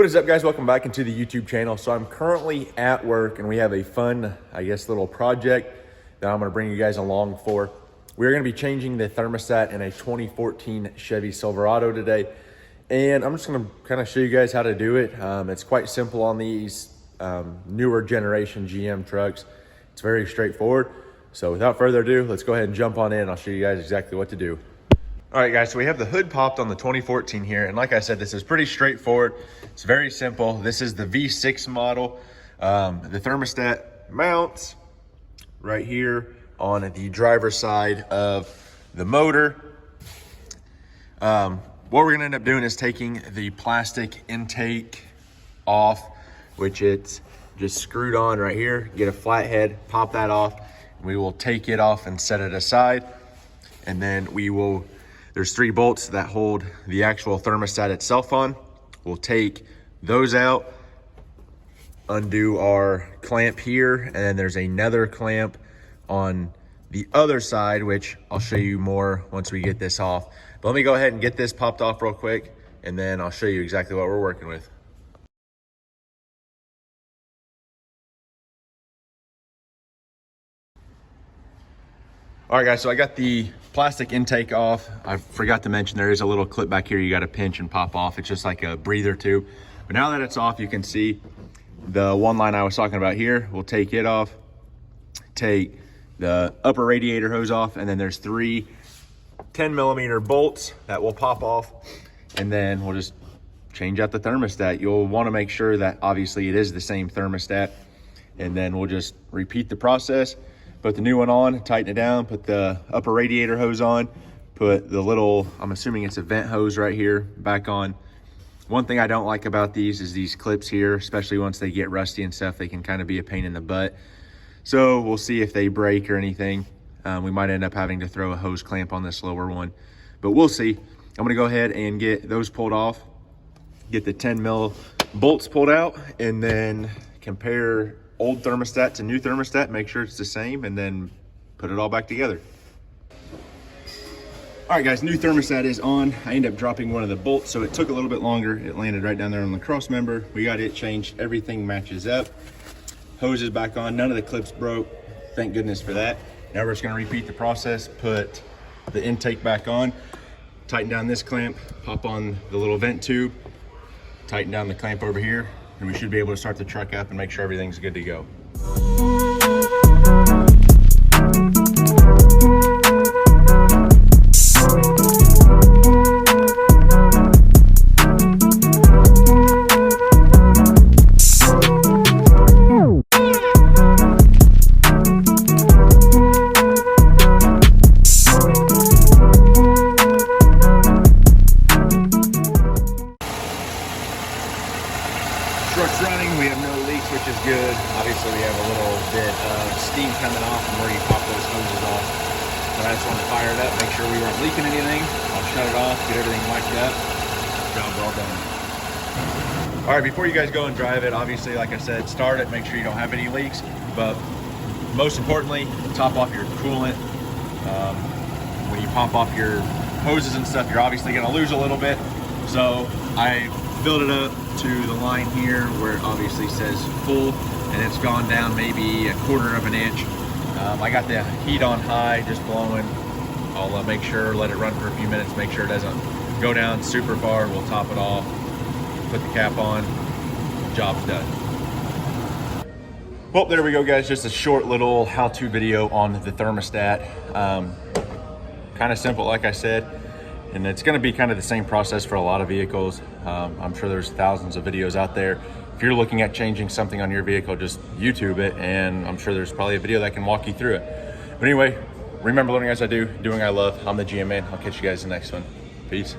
What is up, guys? Welcome back into the YouTube channel. So I'm currently at work and we have a fun, little project that I'm going to bring you guys along for. We're going to be changing the thermostat in a 2014 Chevy Silverado today. And I'm just going to kind of show you guys how to do it. It's quite simple on these newer generation GM trucks. It's very straightforward. So without further ado, let's go ahead and jump on in. I'll show you guys exactly what to do. All right, guys, so we have the hood popped on the 2014 here. And like I said, this is pretty straightforward. It's very simple. This is the V6 model. The thermostat mounts right here on the driver's side of the motor. What we're gonna end up doing is taking the plastic intake off, which it's just screwed on right here. Get a flathead, pop that off. We will take it off and set it aside. And then there's 3 bolts that hold the actual thermostat itself on. We'll take those out, undo our clamp here, and then there's another clamp on the other side, which I'll show you more once we get this off. But let me go ahead and get this popped off real quick, and then I'll show you exactly what we're working with. All right, guys, so I got the plastic intake off. I forgot to mention there is a little clip back here you got to pinch and pop off. It's just like a breather tube. But now that it's off, you can see the one line I was talking about here. We'll take it off, take the upper radiator hose off, and then there's 3 10mm bolts that will pop off, and then we'll just change out the thermostat. You'll want to make sure that obviously it is the same thermostat, and then we'll just repeat the process. Put the new one on, tighten it down, put the upper radiator hose on, put the little, I'm assuming it's a vent hose right here, back on. One thing I don't like about these is these clips here, especially once they get rusty and stuff, they can kind of be a pain in the butt. So we'll see if they break or anything. We might end up having to throw a hose clamp on this lower one, but we'll see. I'm gonna go ahead and get those pulled off, get the 10mm bolts pulled out, and then compare old thermostat to new thermostat, make sure it's the same, and then put it all back together. All right, guys, new thermostat is on. I ended up dropping one of the bolts, so it took a little bit longer. It landed right down there on the cross member. We got it changed. Everything matches up. Hose is back on. None of the clips broke. Thank goodness for that. Now we're just gonna repeat the process, put the intake back on, tighten down this clamp, pop on the little vent tube, tighten down the clamp over here, and we should be able to start the truck up and make sure everything's good to go. Truck's running, we have no leaks, which is good. Obviously we have a little bit of steam coming off from where you pop those hoses off. But I just wanted to fire it up, make sure we weren't leaking anything. I'll shut it off, get everything mic'd up. Job well done. All right, before you guys go and drive it, obviously, like I said, start it, make sure you don't have any leaks. But most importantly, top off your coolant. When you pop off your hoses and stuff, you're obviously gonna lose a little bit. So I filled it up to the line here where it obviously says full, and it's gone down maybe 1/4 of an inch. I got the heat on high, just blowing. I'll make sure, let it run for a few minutes, make sure it doesn't go down super far. We'll top it off, put the cap on, job's done. Well, there we go, guys. Just a short little how-to video on the thermostat. Kind of simple, like I said. And it's gonna be kind of the same process for a lot of vehicles. I'm sure there's thousands of videos out there. If you're looking at changing something on your vehicle, just YouTube it, and I'm sure there's probably a video that can walk you through it. But anyway, remember, learning as I do, doing I love. I'm the GM man. I'll catch you guys in the next one. Peace.